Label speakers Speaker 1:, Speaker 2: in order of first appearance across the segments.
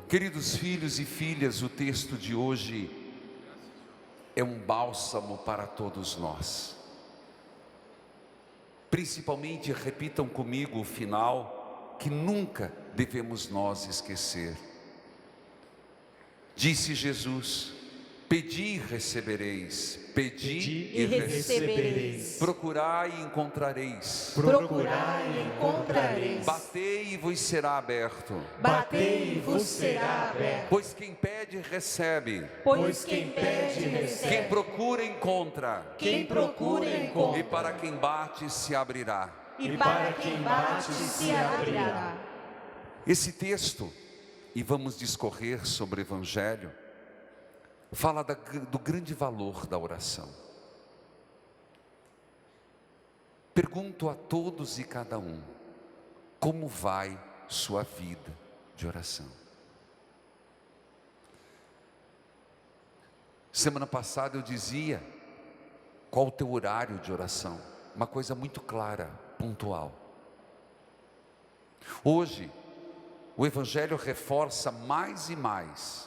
Speaker 1: Queridos filhos e filhas, o texto de hoje é um bálsamo para todos nós. Principalmente, repitam comigo o final, que nunca devemos nós esquecer. Disse Jesus: pedi e recebereis, pedi e recebereis, procurai e encontrareis,
Speaker 2: procurai e encontrareis,
Speaker 1: batei e vos será aberto,
Speaker 2: batei e vos será aberto.
Speaker 1: Pois quem pede recebe,
Speaker 2: Pois quem pede recebe,
Speaker 1: quem procura encontra,
Speaker 2: quem procura encontra,
Speaker 1: e para quem bate se abrirá.
Speaker 2: e para quem bate se abrirá.
Speaker 1: Esse texto, e vamos discorrer sobre o Evangelho, fala do grande valor da oração. Pergunto a todos e cada um: como vai sua vida de oração? Semana passada eu dizia qual o teu horário de oração, uma coisa muito clara, pontual. Hoje o Evangelho reforça mais e mais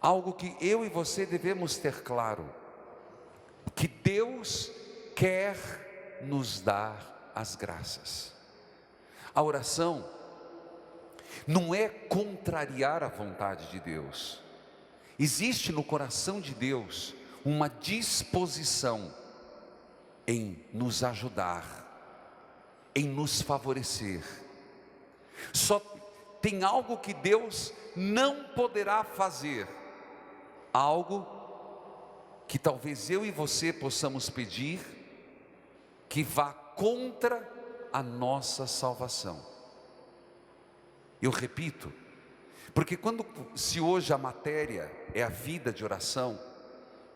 Speaker 1: algo que eu e você devemos ter claro: que Deus quer nos dar as graças. A oração não é contrariar a vontade de Deus. Existe no coração de Deus uma disposição em nos ajudar, em nos favorecer. Só tem algo que Deus não poderá fazer, algo que talvez eu e você possamos pedir, que vá contra a nossa salvação. Eu repito, porque se hoje a matéria é a vida de oração,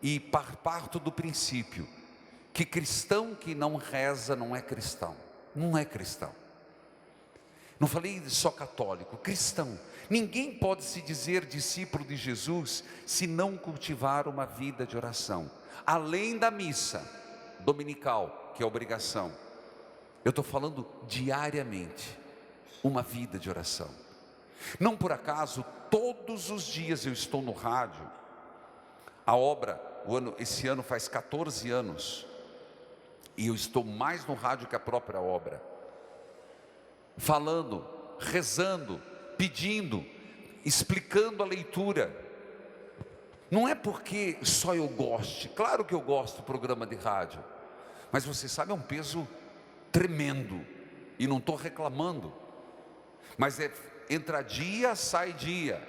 Speaker 1: e parto do princípio que cristão que não reza não é cristão, não é cristão. Não falei só católico, cristão. Ninguém pode se dizer discípulo de Jesus se não cultivar uma vida de oração. Além da missa dominical, que é obrigação, eu estou falando diariamente, uma vida de oração. Não por acaso, todos os dias eu estou no rádio. A obra, esse ano faz 14 anos, e eu estou mais no rádio que a própria obra, falando, rezando, pedindo, explicando a leitura. Não é porque só eu goste, claro que eu gosto do programa de rádio, mas você sabe, é um peso tremendo, e não estou reclamando, mas entra dia, sai dia,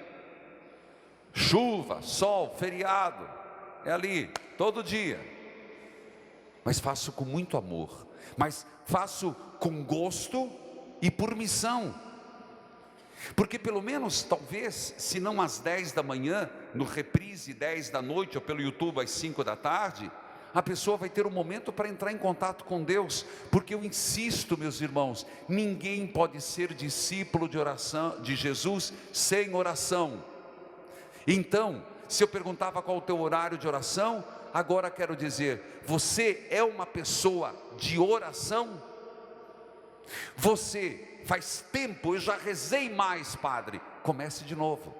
Speaker 1: chuva, sol, feriado, é ali, todo dia, mas faço com muito amor, mas faço com gosto e por missão, porque pelo menos, talvez, se não às 10 da manhã, no reprise 10 da noite, ou pelo YouTube às 5 da tarde, a pessoa vai ter um momento para entrar em contato com Deus, porque eu insisto, meus irmãos, ninguém pode ser discípulo de oração, de Jesus, sem oração. Então, se eu perguntava qual o teu horário de oração, agora quero dizer: você é uma pessoa de oração? Você faz tempo, eu já rezei mais, padre. Comece de novo.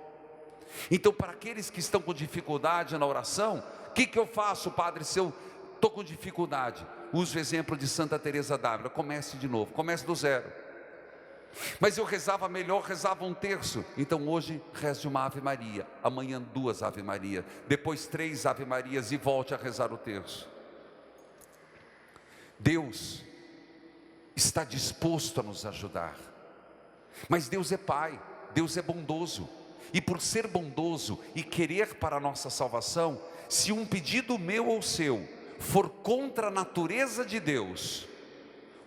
Speaker 1: Então, para aqueles que estão com dificuldade na oração, o que eu faço, padre, se eu estou com dificuldade? Uso o exemplo de Santa Teresa d'Ávila: comece de novo, comece do zero. Mas eu rezava melhor, rezava um terço. Então hoje reze uma Ave Maria, amanhã 2 Ave Maria, depois 3 Ave Marias, e volte a rezar o terço. Deus está disposto a nos ajudar, mas Deus é Pai, Deus é bondoso, e por ser bondoso e querer para a nossa salvação, se um pedido meu ou seu for contra a natureza de Deus,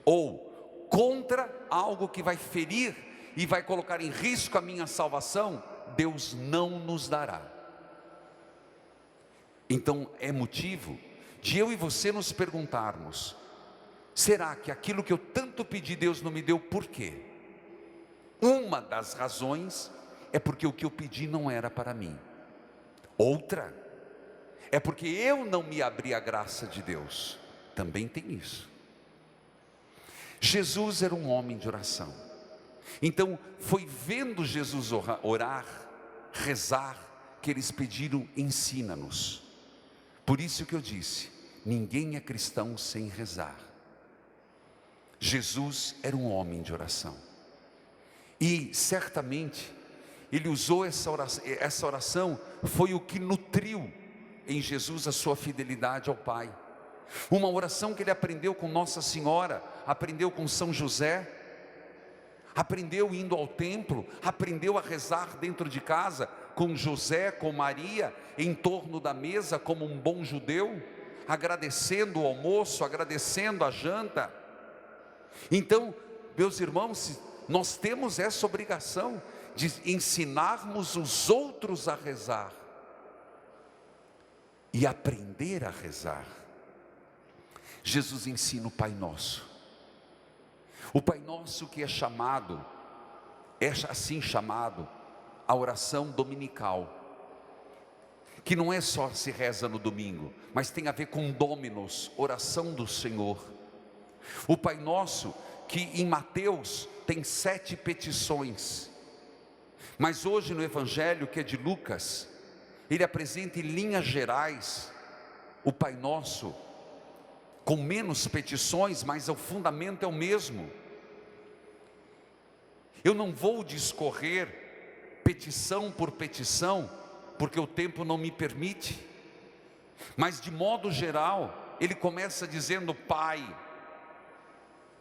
Speaker 1: ou contra algo que vai ferir e vai colocar em risco a minha salvação, Deus não nos dará. Então é motivo de eu e você nos perguntarmos: será que aquilo que eu tanto pedi, Deus não me deu, por quê? Uma das razões é porque o que eu pedi não era para mim. Outra é porque eu não me abri à graça de Deus. Também tem isso. Jesus era um homem de oração. Então foi vendo Jesus orar, rezar, que eles pediram: ensina-nos. Por isso que eu disse, ninguém é cristão sem rezar. Jesus era um homem de oração, e certamente ele usou essa oração, foi o que nutriu em Jesus a sua fidelidade ao Pai. Uma oração que ele aprendeu com Nossa Senhora, aprendeu com São José, aprendeu indo ao templo, aprendeu a rezar dentro de casa, com José, com Maria, em torno da mesa, como um bom judeu, agradecendo o almoço, agradecendo a janta. Então, meus irmãos, nós temos essa obrigação de ensinarmos os outros a rezar e aprender a rezar. Jesus ensina o Pai Nosso. O Pai Nosso que é assim chamado, a oração dominical, que não é só se reza no domingo, mas tem a ver com Dominus, oração do Senhor. O Pai Nosso que em Mateus tem 7 petições, mas hoje no Evangelho, que é de Lucas, ele apresenta em linhas gerais o Pai Nosso, com menos petições, mas o fundamento é o mesmo. Eu não vou discorrer petição por petição, porque o tempo não me permite, mas de modo geral, ele começa dizendo: Pai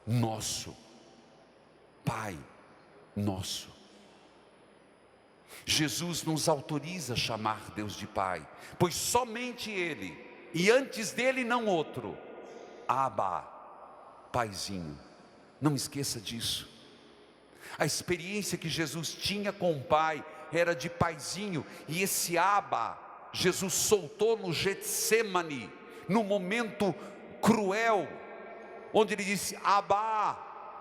Speaker 1: Nosso, Pai Nosso. Jesus nos autoriza a chamar Deus de Pai, pois somente Ele, e antes dele não outro. Abba, Paizinho. Não esqueça disso. A experiência que Jesus tinha com o Pai era de Paizinho, e esse Abba, Jesus soltou no Getsemane, no momento cruel, onde ele disse: Abba,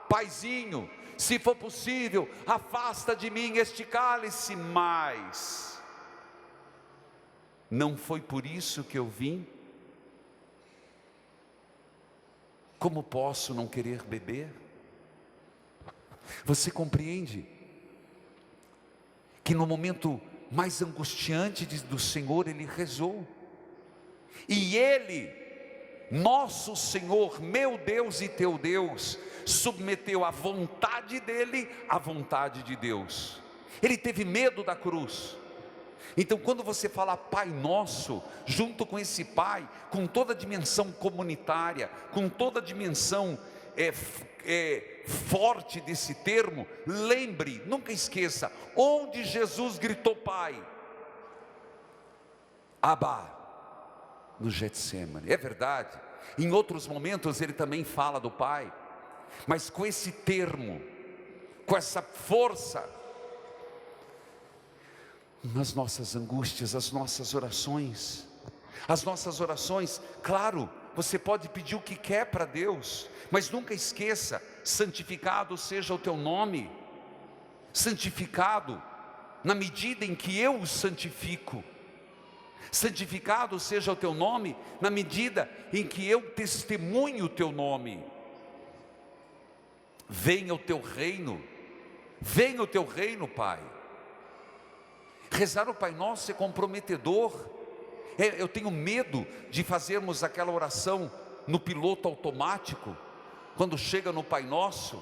Speaker 1: Paizinho, se for possível, afasta de mim este cálice, mas não foi por isso que eu vim. Como posso não querer beber? Você compreende que no momento mais angustiante do Senhor, ele rezou, e ele, nosso Senhor, meu Deus e teu Deus, submeteu a vontade dele à vontade de Deus. Ele teve medo da cruz. Então, quando você fala Pai Nosso, junto com esse Pai, com toda a dimensão comunitária, com toda a dimensão forte desse termo, lembre, nunca esqueça, onde Jesus gritou Pai? Abba, no Getsemane. É verdade, em outros momentos ele também fala do Pai, mas com esse termo, com essa força, nas nossas angústias, as nossas orações, claro, você pode pedir o que quer para Deus, mas nunca esqueça: santificado seja o teu nome, santificado na medida em que eu o santifico, santificado seja o teu nome na medida em que eu testemunho o teu nome. Venha o teu reino, Pai. Rezar o Pai Nosso é comprometedor. Eu tenho medo de fazermos aquela oração no piloto automático, quando chega no Pai Nosso: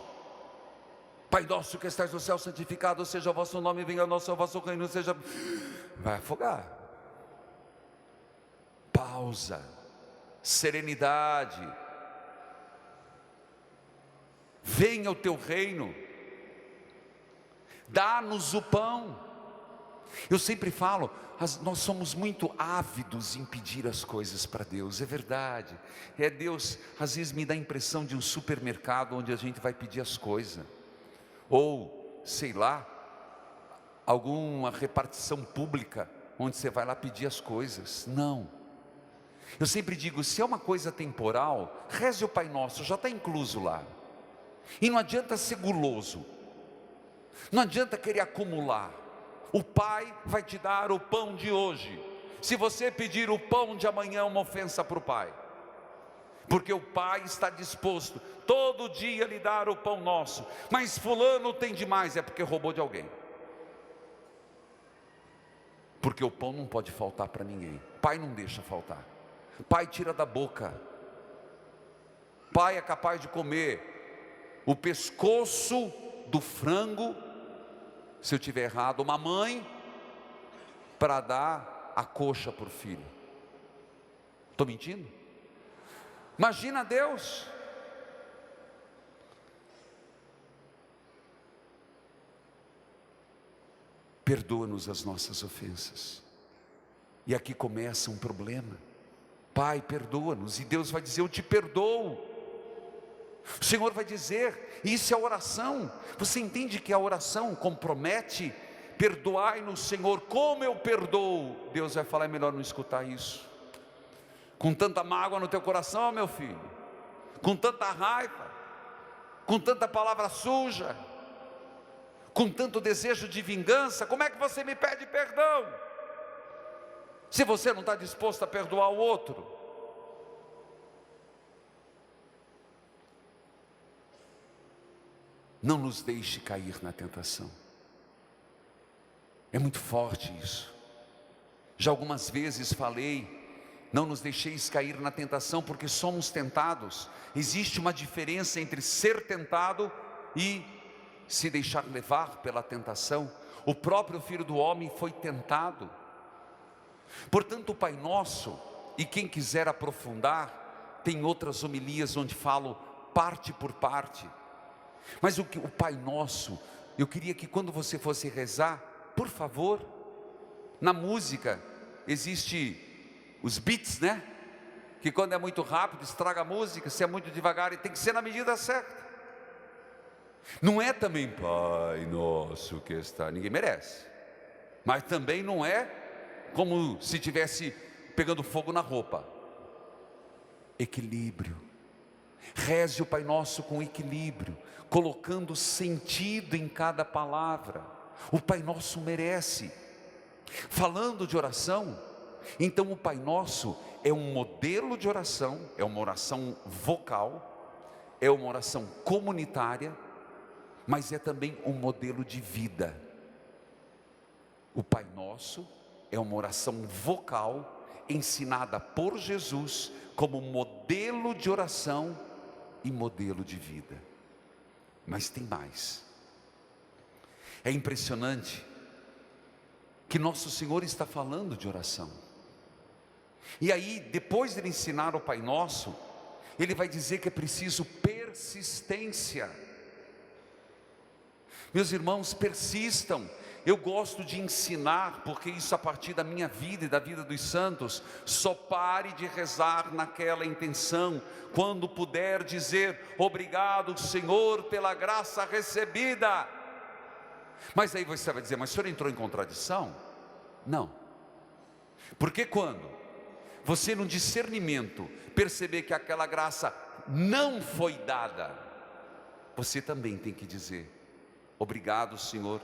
Speaker 1: Pai Nosso que estás no céu, santificado seja o vosso nome, venha o vosso reino, seja... Vai afogar. Pausa, serenidade. Venha o teu reino, dá-nos o pão. Eu sempre falo, nós somos muito ávidos em pedir as coisas para Deus, é verdade. Deus às vezes me dá a impressão de um supermercado onde a gente vai pedir as coisas, ou sei lá, alguma repartição pública onde você vai lá pedir as coisas. Não, eu sempre digo, se é uma coisa temporal, reze o Pai Nosso, já está incluso lá. E não adianta ser guloso, não adianta querer acumular. O Pai vai te dar o pão de hoje. Se você pedir o pão de amanhã, é uma ofensa para o Pai, porque o Pai está disposto todo dia a lhe dar o pão nosso. Mas fulano tem demais, é porque roubou de alguém. Porque o pão não pode faltar para ninguém. Pai não deixa faltar. Pai tira da boca. Pai é capaz de comer o pescoço do frango, se eu tiver errado, uma mãe, para dar a coxa para o filho. Estou mentindo? Imagina Deus. Perdoa-nos as nossas ofensas. E aqui começa um problema. Pai, perdoa-nos. E Deus vai dizer: eu te perdoo. O Senhor vai dizer, isso é oração. Você entende que a oração compromete? Perdoai-nos, Senhor, como eu perdoo. Deus vai falar: é melhor não escutar isso. Com tanta mágoa no teu coração, meu filho, com tanta raiva, com tanta palavra suja, com tanto desejo de vingança, como é que você me pede perdão? Se você não está disposto a perdoar o outro. Não nos deixe cair na tentação. É muito forte isso. Já algumas vezes falei: não nos deixeis cair na tentação, porque somos tentados. Existe uma diferença entre ser tentado e se deixar levar pela tentação. O próprio Filho do Homem foi tentado. Portanto, o Pai Nosso, e quem quiser aprofundar, tem outras homilias onde falo parte por parte. Mas o Pai Nosso, eu queria que quando você fosse rezar, por favor, na música existe os beats, né? Que quando é muito rápido estraga a música, se é muito devagar, e tem que ser na medida certa. Não é também Pai Nosso que está, ninguém merece. Mas também não é como se estivesse pegando fogo na roupa. Equilíbrio. Reze o Pai Nosso com equilíbrio, colocando sentido em cada palavra. O Pai Nosso merece. Falando de oração, então o Pai Nosso é um modelo de oração, é uma oração vocal, é uma oração comunitária, mas é também um modelo de vida. O Pai Nosso é uma oração vocal, ensinada por Jesus como modelo de oração e modelo de vida. Mas tem mais. É impressionante que nosso Senhor está falando de oração. E aí, depois de ele ensinar o Pai Nosso, ele vai dizer que é preciso persistência. Meus irmãos, persistam. Eu gosto de ensinar, porque isso a partir da minha vida e da vida dos santos. Só pare de rezar naquela intenção, quando puder dizer: obrigado, Senhor, pela graça recebida. Mas aí você vai dizer: mas o senhor entrou em contradição? Não. Porque quando você no discernimento perceber que aquela graça não foi dada, você também tem que dizer: obrigado, Senhor,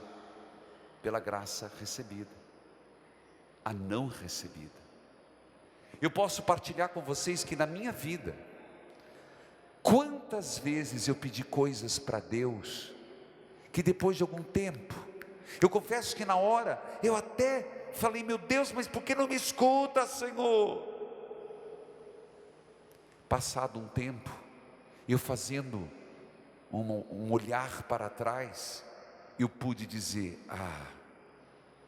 Speaker 1: pela graça recebida, a não recebida. Eu posso partilhar com vocês que na minha vida, quantas vezes eu pedi coisas para Deus, que depois de algum tempo, eu confesso que na hora, eu até falei: meu Deus, mas por que não me escuta, Senhor? Passado um tempo, eu fazendo um olhar para trás, eu pude dizer: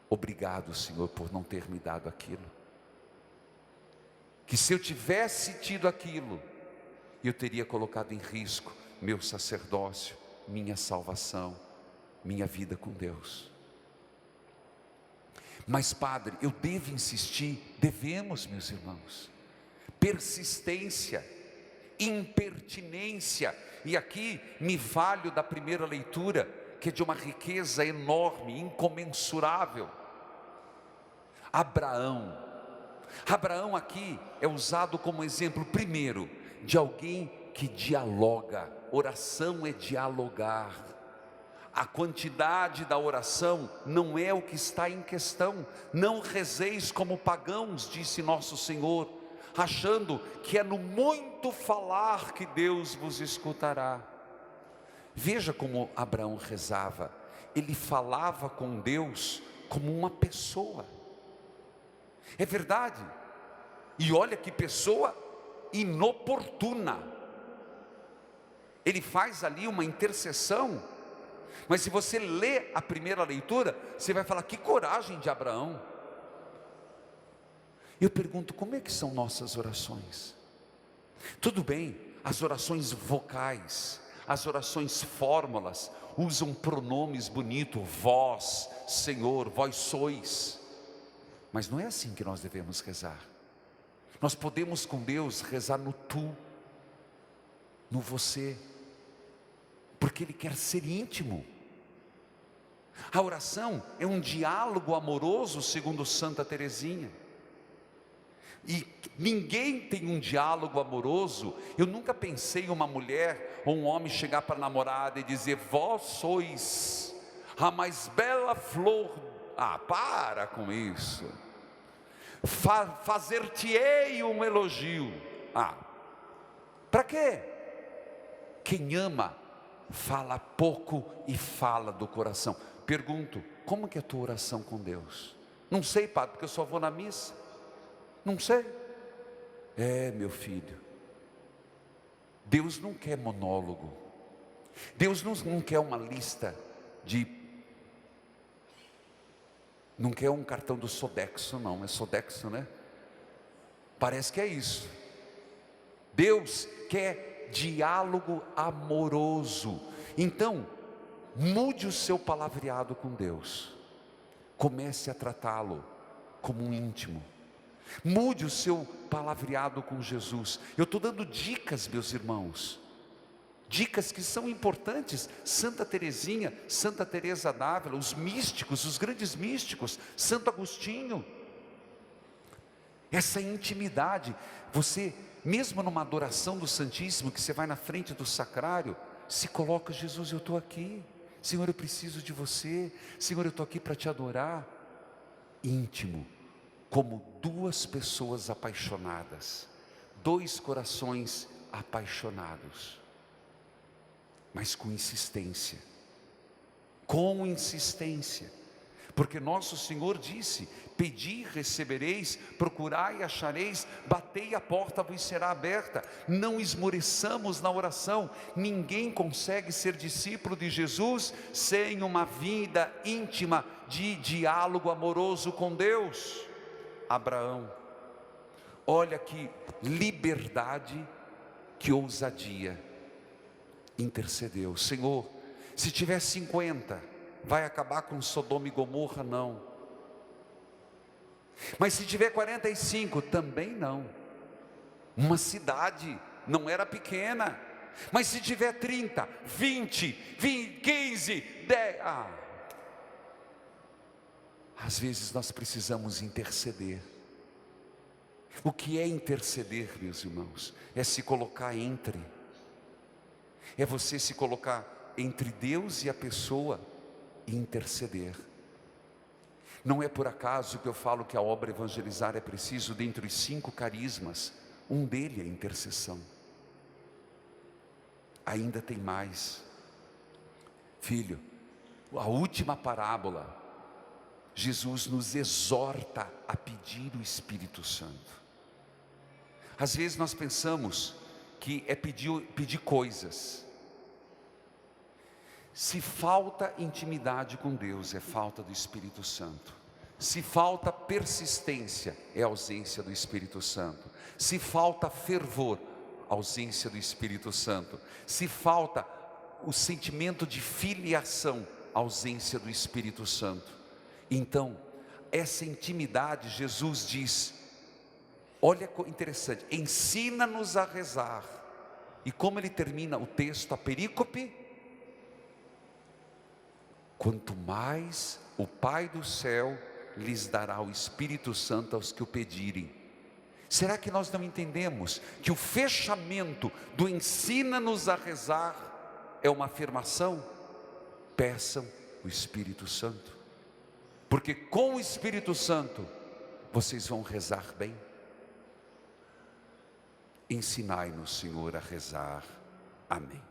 Speaker 1: obrigado, Senhor, por não ter me dado aquilo. Que se eu tivesse tido aquilo, eu teria colocado em risco meu sacerdócio, minha salvação, minha vida com Deus. Mas Padre, eu devo insistir? Devemos, meus irmãos. Persistência, impertinência. E aqui me valho da primeira leitura, que é de uma riqueza enorme, incomensurável. Abraão aqui é usado como exemplo, primeiro, de alguém que dialoga. Oração é dialogar. A quantidade da oração não é o que está em questão. Não rezeis como pagãos, disse nosso Senhor. achando que é no muito falar que Deus vos escutará. Veja como Abraão rezava. Ele falava com Deus como uma pessoa. É verdade. E olha que pessoa inoportuna. Ele faz ali uma intercessão. Mas se você lê a primeira leitura, você vai falar: que coragem de Abraão. Eu pergunto, como é que são nossas orações? Tudo bem, as orações vocais, as orações fórmulas, usam pronomes bonitos, vós, Senhor, vós sois. Mas não é assim que nós devemos rezar. Nós podemos com Deus rezar no tu, no você, porque Ele quer ser íntimo. A oração é um diálogo amoroso, segundo Santa Teresinha. E ninguém tem um diálogo amoroso. Eu nunca pensei em uma mulher ou um homem chegar para a namorada e dizer: vós sois a mais bela flor. Para com isso. Fazer-te-ei um elogio. Para quê? Quem ama fala pouco e fala do coração. Pergunto, como que é a tua oração com Deus? Não sei, padre, porque eu só vou na missa. Não sei. Meu filho, Deus não quer monólogo. Deus não quer uma lista não quer um cartão do Sodexo, não. É Sodexo, né? Parece que é isso. Deus quer diálogo amoroso. Então, mude o seu palavreado com Deus. Comece a tratá-lo como um íntimo. Mude o seu palavreado com Jesus. Eu estou dando dicas, meus irmãos, dicas que são importantes. Santa Teresinha, Santa Teresa d'Ávila, os místicos, os grandes místicos, Santo Agostinho. Essa intimidade, você, mesmo numa adoração do Santíssimo, que você vai na frente do sacrário, se coloca: Jesus, eu estou aqui, Senhor, eu preciso de você, Senhor, eu estou aqui para te adorar. Íntimo, como duas pessoas apaixonadas, dois corações apaixonados, mas com insistência, porque nosso Senhor disse: pedi e recebereis, procurai e achareis, batei e a porta vos será aberta. Não esmoreçamos na oração. Ninguém consegue ser discípulo de Jesus sem uma vida íntima de diálogo amoroso com Deus. Abraão, olha que liberdade, que ousadia, intercedeu: Senhor, se tiver 50, vai acabar com Sodoma e Gomorra? Não. Mas se tiver 45, também não. Uma cidade não era pequena. Mas se tiver 30, 20, 15, 10, às vezes nós precisamos interceder. O que é interceder, meus irmãos? É se colocar entre. É você se colocar entre Deus e a pessoa e interceder. Não é por acaso que eu falo que a obra evangelizar é preciso, dentre os 5 carismas, um dele é a intercessão. Ainda tem mais. Filho, a última parábola, Jesus nos exorta a pedir o Espírito Santo. Às vezes nós pensamos que é pedir coisas. Se falta intimidade com Deus, é falta do Espírito Santo. Se falta persistência, é ausência do Espírito Santo. Se falta fervor, ausência do Espírito Santo. Se falta o sentimento de filiação, ausência do Espírito Santo. Então, essa intimidade, Jesus diz, olha que interessante, ensina-nos a rezar. E como ele termina o texto, a perícope: quanto mais o Pai do céu lhes dará o Espírito Santo aos que o pedirem. Será que nós não entendemos que o fechamento do ensina-nos a rezar é uma afirmação? Peçam o Espírito Santo, porque com o Espírito Santo vocês vão rezar bem. Ensinai-nos, Senhor, a rezar. Amém.